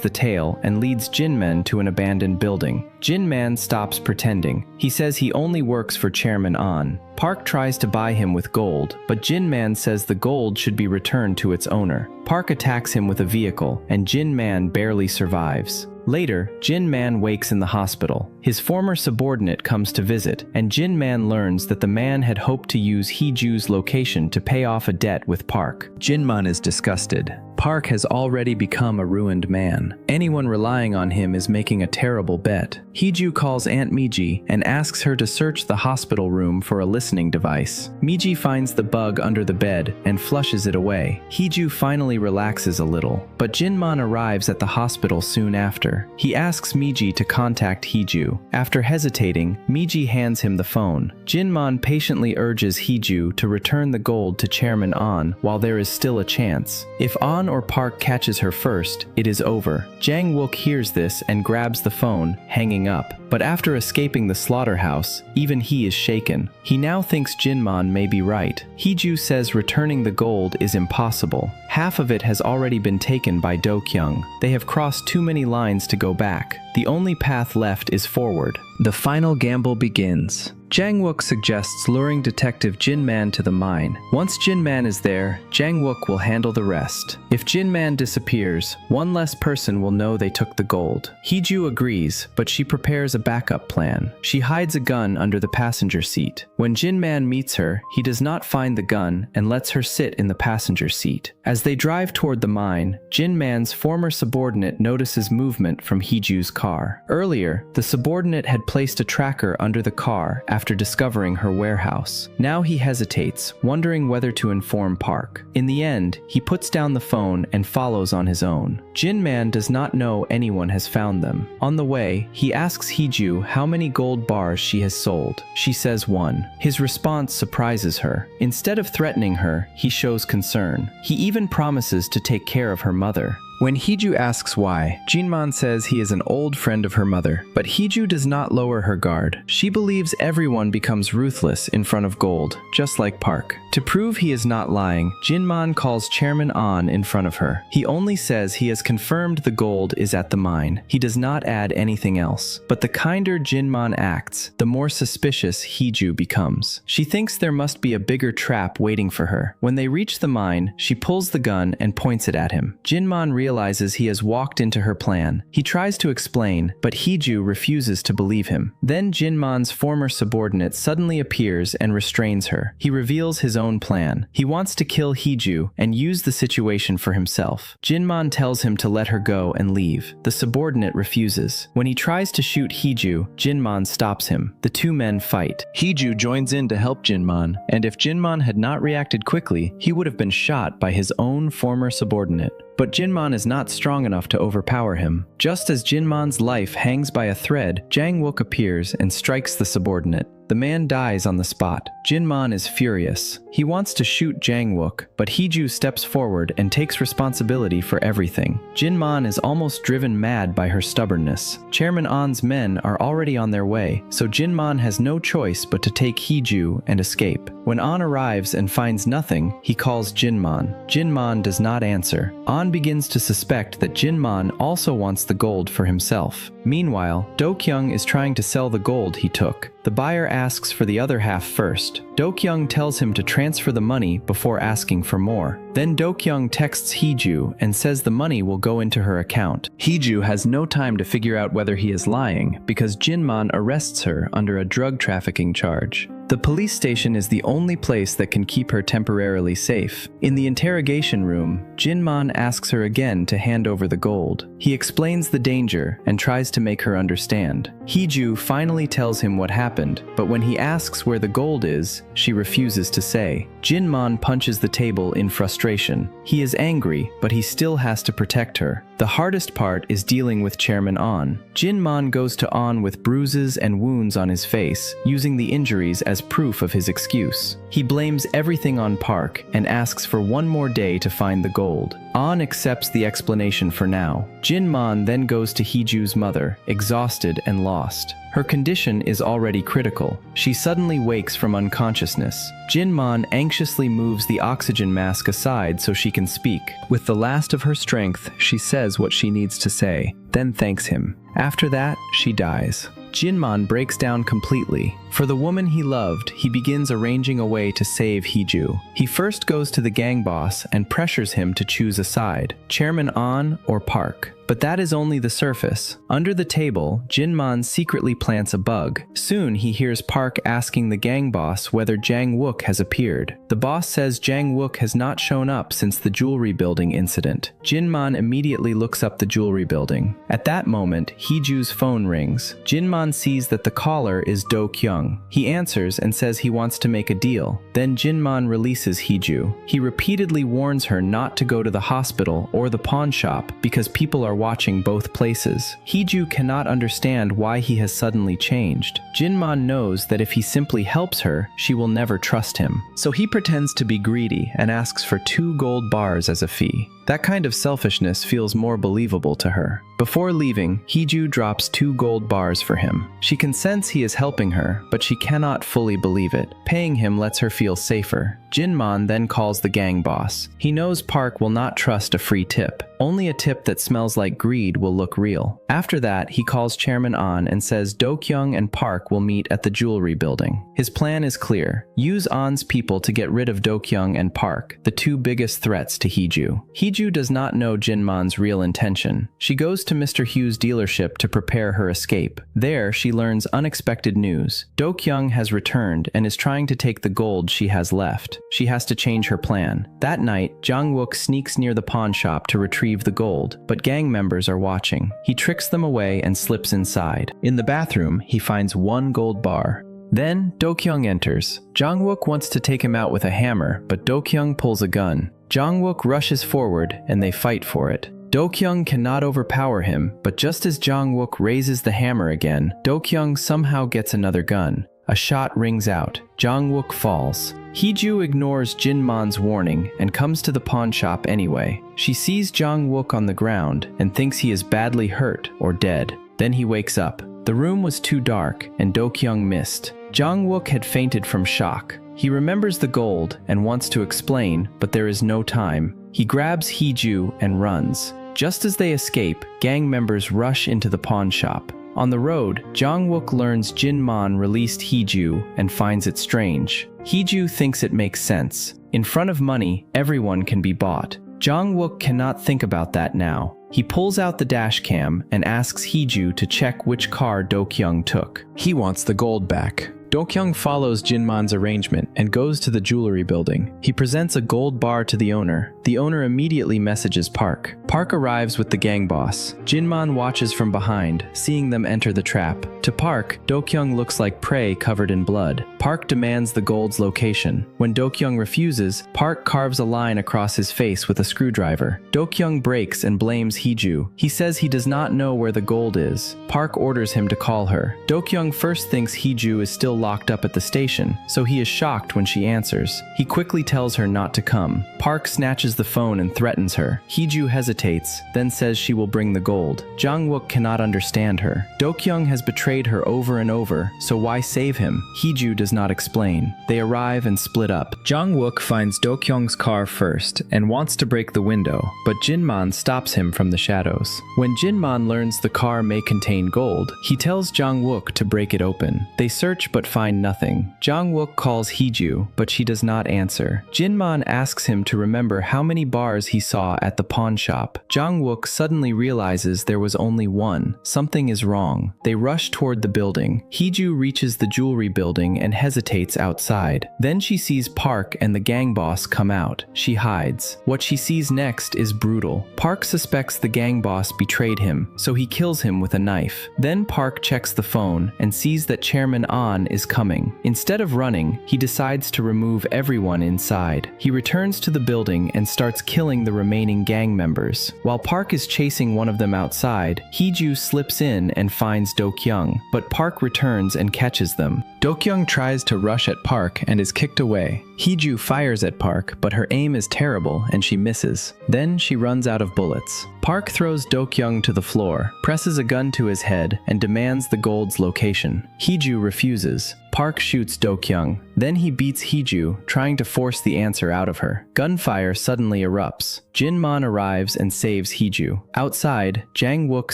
S1: the tail and leads Jin-man to an abandoned building. Jin-man stops pretending. He says he only works for Chairman An. Park tries to buy him with gold, but Jin-man says the gold should be returned to its owner. Park attacks him with a vehicle, and Jin-man barely survives. Later, Jin-man wakes in the hospital. His former subordinate comes to visit, and Jin-man learns that the man had hoped to use Hee-joo's location to pay off a debt with Park. Jin-man is disgusted. Park has already become a ruined man. Anyone relying on him is making a terrible bet. Hee-joo calls Aunt Miji and asks her to search the hospital room for a listening device. Miji finds the bug under the bed and flushes it away. Hee-joo finally relaxes a little, but Jin-man arrives at the hospital soon after. He asks Miji to contact Hee-joo. After hesitating, Miji hands him the phone. Jin-man patiently urges Hee-joo to return the gold to Chairman An while there is still a chance. If An or Park catches her first, it is over. Jang Wook hears this and grabs the phone, hanging up. But after escaping the slaughterhouse, even he is shaken. He now thinks Jin-man may be right. Hee-joo says returning the gold is impossible. Half of it has already been taken by Do-kyung. They have crossed too many lines to go back. The only path left is forward. The final gamble begins. Jang Wook suggests luring Detective Jin-man to the mine. Once Jin-man is there, Jang Wook will handle the rest. If Jin-man disappears, one less person will know they took the gold. Hee-joo agrees, but she prepares a backup plan. She hides a gun under the passenger seat. When Jin-man meets her, he does not find the gun and lets her sit in the passenger seat. As they drive toward the mine, Jin-man's former subordinate notices movement from Hee-joo's car. Earlier, the subordinate had placed a tracker under the car after discovering her warehouse. Now he hesitates, wondering whether to inform Park. In the end, he puts down the phone and follows on his own. Jin-man does not know anyone has found them. On the way, he asks Hee-joo how many gold bars she has sold. She says 1. His response surprises her. Instead of threatening her, he shows concern. He even promises to take care of her mother. When Hee-joo asks why, Jin-man says he is an old friend of her mother, but Hee-joo does not lower her guard. She believes everyone becomes ruthless in front of gold, just like Park. To prove he is not lying, Jin-man calls Chairman An in front of her. He only says he has confirmed the gold is at the mine. He does not add anything else. But the kinder Jin-man acts, the more suspicious Hee-joo becomes. She thinks there must be a bigger trap waiting for her. When they reach the mine, she pulls the gun and points it at him. Jin-man realizes he has walked into her plan. He tries to explain, but Hee-joo refuses to believe him. Then Jin-man's former subordinate suddenly appears and restrains her. He reveals his own plan. He wants to kill Hee-joo and use the situation for himself. Jin-man tells him to let her go and leave. The subordinate refuses. When he tries to shoot Hee-joo, Jin-man stops him. The two men fight. Hee-joo joins in to help Jin-man, and if Jin-man had not reacted quickly, he would have been shot by his own former subordinate. But Jin-man is not strong enough to overpower him. Just as Jin-man's life hangs by a thread, Jang Wook appears and strikes the subordinate. The man dies on the spot. Jin-man is furious. He wants to shoot Jang Wook, but Hee-joo steps forward and takes responsibility for everything. Jin-man is almost driven mad by her stubbornness. Chairman An's men are already on their way, so Jin-man has no choice but to take Hee-joo and escape. When An arrives and finds nothing, he calls Jin-man. Jin-man does not answer. An begins to suspect that Jin-man also wants the gold for himself. Meanwhile, Do-kyung is trying to sell the gold he took. The buyer asks for the other half first. Do-kyung tells him to transfer the money before asking for more. Then Do-kyung texts Hee-joo and says the money will go into her account. Hee-joo has no time to figure out whether he is lying because Jin-man arrests her under a drug trafficking charge. The police station is the only place that can keep her temporarily safe. In the interrogation room, Jin-man asks her again to hand over the gold. He explains the danger and tries to make her understand. Hee-joo finally tells him what happened, but when he asks where the gold is, she refuses to say. Jin-man punches the table in frustration. He is angry, but he still has to protect her. The hardest part is dealing with Chairman An. Jin-man goes to An with bruises and wounds on his face, using the injuries as proof of his excuse. He blames everything on Park and asks for one more day to find the gold. An accepts the explanation for now. Jin-man then goes to Hee-joo's mother, exhausted and lost. Her condition is already critical. She suddenly wakes from unconsciousness. Jin-man anxiously moves the oxygen mask aside so she can speak. With the last of her strength, she says what she needs to say, then thanks him. After that, she dies. Jin-man breaks down completely. For the woman he loved, he begins arranging a way to save Hee-joo. He first goes to the gang boss and pressures him to choose a side, Chairman An or Park. But that is only the surface. Under the table, Jin-man secretly plants a bug. Soon he hears Park asking the gang boss whether Jang Wook has appeared. The boss says Jang Wook has not shown up since the jewelry building incident. Jin-man immediately looks up the jewelry building. At that moment, Hee-joo's phone rings. Jin-man sees that the caller is Do-kyung. He answers and says he wants to make a deal. Then Jin-man releases Hee-joo. He repeatedly warns her not to go to the hospital or the pawn shop because people are are watching both places. Hee-joo cannot understand why he has suddenly changed. Jin-man knows that if he simply helps her, she will never trust him. So he pretends to be greedy and asks for 2 gold bars as a fee. That kind of selfishness feels more believable to her. Before leaving, Hee-joo drops 2 gold bars for him. She can sense he is helping her, but she cannot fully believe it. Paying him lets her feel safer. Jin-man then calls the gang boss. He knows Park will not trust a free tip. Only a tip that smells like greed will look real. After that, he calls Chairman An and says Do-kyung and Park will meet at the jewelry building. His plan is clear. Use An's people to get rid of Do-kyung and Park, the 2 biggest threats to Hee-joo. Hee-joo does not know Jin-man's real intention. She goes to Mr. Hugh's dealership to prepare her escape. There, she learns unexpected news. Do-kyung has returned and is trying to take the gold she has left. She has to change her plan. That night, Jang Wook sneaks near the pawn shop to retrieve the gold, but gang members are watching. He tricks them away and slips inside. In the bathroom, he finds 1 gold bar. Then, Do-kyung enters. Jang Wook wants to take him out with a hammer, but Do-kyung pulls a gun. Jang Wook rushes forward, and they fight for it. Do-kyung cannot overpower him, but just as Jang Wook raises the hammer again, Do-kyung somehow gets another gun. A shot rings out. Jang Wook falls. Hee-joo ignores Jin-man's warning and comes to the pawn shop anyway. She sees Jang Wook on the ground and thinks he is badly hurt or dead. Then he wakes up. The room was too dark and Do-kyung missed. Jang Wook had fainted from shock. He remembers the gold and wants to explain, but there is no time. He grabs Hee-joo and runs. Just as they escape, gang members rush into the pawn shop. On the road, Jang Wook learns Jin-man released Hee-joo and finds it strange. Hee-joo thinks it makes sense. In front of money, everyone can be bought. Jang Wook cannot think about that now. He pulls out the dash cam and asks Hee-joo to check which car Do-kyung took. He wants the gold back. Do-kyung follows Jin-man's arrangement and goes to the jewelry building. He presents a gold bar to the owner. The owner immediately messages Park. Park arrives with the gang boss. Jin-man watches from behind, seeing them enter the trap. To Park, Do-kyung looks like prey covered in blood. Park demands the gold's location. When Do-kyung refuses, Park carves a line across his face with a screwdriver. Do-kyung breaks and blames Hee-joo. He says he does not know where the gold is. Park orders him to call her. Do-kyung first thinks Hee-joo is still locked up at the station, so he is shocked when she answers. He quickly tells her not to come. Park snatches the phone and threatens her. Hee-joo hesitates, then says she will bring the gold. Jang Wook cannot understand her. Do-kyung has betrayed her over and over, so why save him? Hee-joo does not explain. They arrive and split up. Jang Wook finds Do-kyung's car first and wants to break the window, but Jin-man stops him from the shadows. When Jin-man learns the car may contain gold, he tells Jang Wook to break it open. They search but find nothing. Jang Wook calls Hee-joo, but she does not answer. Jin-man asks him to remember how many bars he saw at the pawn shop. Jang Wook suddenly realizes there was only 1. Something is wrong. They rush toward the building. Hee-joo reaches the jewelry building and hesitates outside. Then she sees Park and the gang boss come out. She hides. What she sees next is brutal. Park suspects the gang boss betrayed him, so he kills him with a knife. Then Park checks the phone and sees that Chairman An is coming. Instead of running, he decides to remove everyone inside. He returns to the building and starts killing the remaining gang members. While Park is chasing one of them outside, Hee-joo slips in and finds Do-kyung, but Park returns and catches them. Do-kyung tries to rush at Park and is kicked away. Hee-joo fires at Park, but her aim is terrible and she misses. Then she runs out of bullets. Park throws Do-kyung to the floor, presses a gun to his head, and demands the gold's location. Hee-joo refuses. Park shoots Do-kyung. Then he beats Hee-joo, trying to force the answer out of her. Gunfire suddenly erupts. Jin-man arrives and saves Hee-joo. Outside, Jang Wook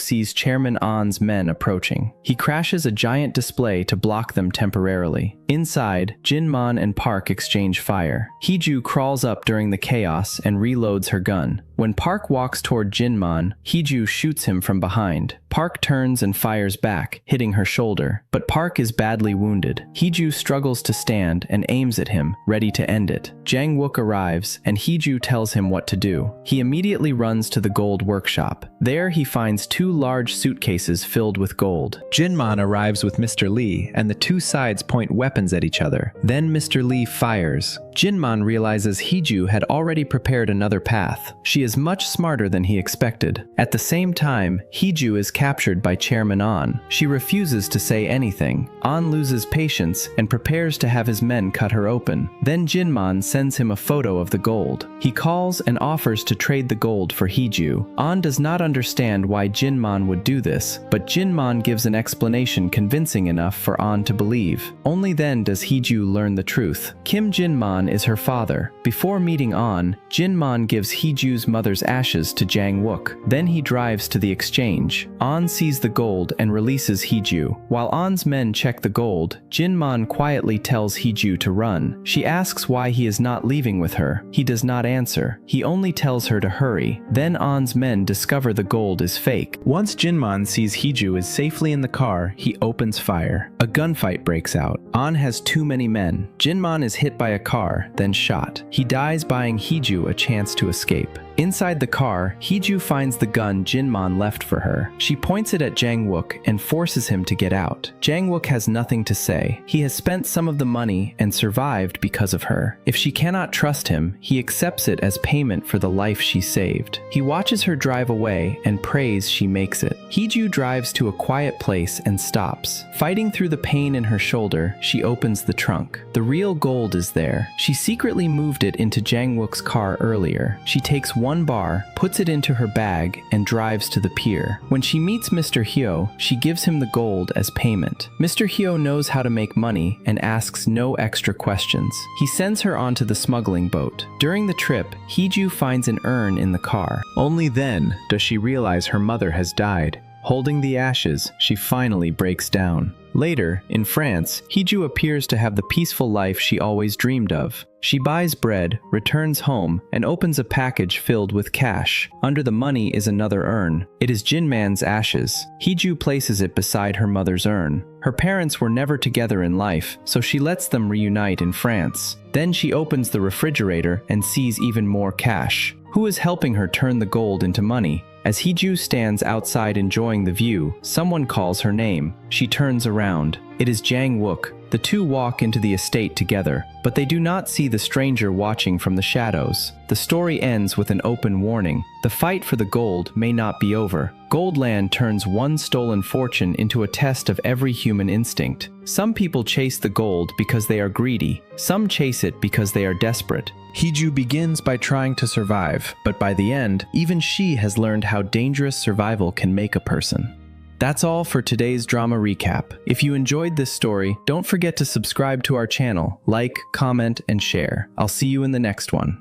S1: sees Chairman An's men approaching. He crashes a giant display to block them temporarily. Inside, Jin-man and Park exchange fire. Hee-joo crawls up during the chaos and reloads her gun. When Park walks toward Jin-man, Hee-joo shoots him from behind. Park turns and fires back, hitting her shoulder, but Park is badly wounded. Hee-joo struggles to stand hand and aims at him, ready to end it. Jang Wook arrives, and Hee-joo tells him what to do. He immediately runs to the gold workshop. There he finds 2 large suitcases filled with gold. Jin-man arrives with Mr. Lee, and the 2 sides point weapons at each other. Then Mr. Lee fires. Jin-man realizes Hee-joo had already prepared another path. She is much smarter than he expected. At the same time, Hee-joo is captured by Chairman An. She refuses to say anything. An loses patience and prepares to have his men cut her open. Then Jin-man sends him a photo of the gold. He calls and offers to trade the gold for Hee-joo. An does not understand why Jin-man would do this, but Jin-man gives an explanation convincing enough for An to believe. Only then does Hee-joo learn the truth. Kim Jin-man is her father. Before meeting An, Jin-man gives Hee-joo's mother's ashes to Jang Wook. Then he drives to the exchange. An sees the gold and releases Hee-joo. While An's men check the gold, Jin-man quietly tells Hee-joo to run. She asks why he is not leaving with her. He does not answer. He only tells her to hurry. Then An's men discover the gold is fake. Once Jin-man sees Hee-joo is safely in the car, he opens fire. A gunfight breaks out. An has too many men. Jin-man is hit by a car, then shot. He dies, buying Hee-joo a chance to escape. Inside the car, Hee-joo finds the gun Jin-man left for her. She points it at Jang Wook and forces him to get out. Jang Wook has nothing to say. He has spent some of the money and survived because of her. If she cannot trust him, he accepts it as payment for the life she saved. He watches her drive away and prays she makes it. Hee-joo drives to a quiet place and stops. Fighting through the pain in her shoulder, she opens the trunk. The real gold is there. She secretly moved it into Jang Wook's car earlier. She takes 1 bar, puts it into her bag, and drives to the pier. When she meets Mr. Hee-joo, she gives him the gold as payment. Mr. Hee-joo knows how to make money and asks no extra questions. He sends her onto the smuggling boat. During the trip, Hee-joo finds an urn in the car. Only then does she realize her mother has died. Holding the ashes, she finally breaks down. Later, in France, Hee-joo appears to have the peaceful life she always dreamed of. She buys bread, returns home, and opens a package filled with cash. Under the money is another urn. It is Jin-man's ashes. Hee-joo places it beside her mother's urn. Her parents were never together in life, so she lets them reunite in France. Then she opens the refrigerator and sees even more cash. Who is helping her turn the gold into money? As Hee-joo stands outside enjoying the view, someone calls her name. She turns around. It is Jang Wook. The 2 walk into the estate together, but they do not see the stranger watching from the shadows. The story ends with an open warning. The fight for the gold may not be over. Goldland turns 1 stolen fortune into a test of every human instinct. Some people chase the gold because they are greedy. Some chase it because they are desperate. Hee-joo begins by trying to survive, but by the end, even she has learned how dangerous survival can make a person. That's all for today's drama recap. If you enjoyed this story, don't forget to subscribe to our channel, like, comment, and share. I'll see you in the next one.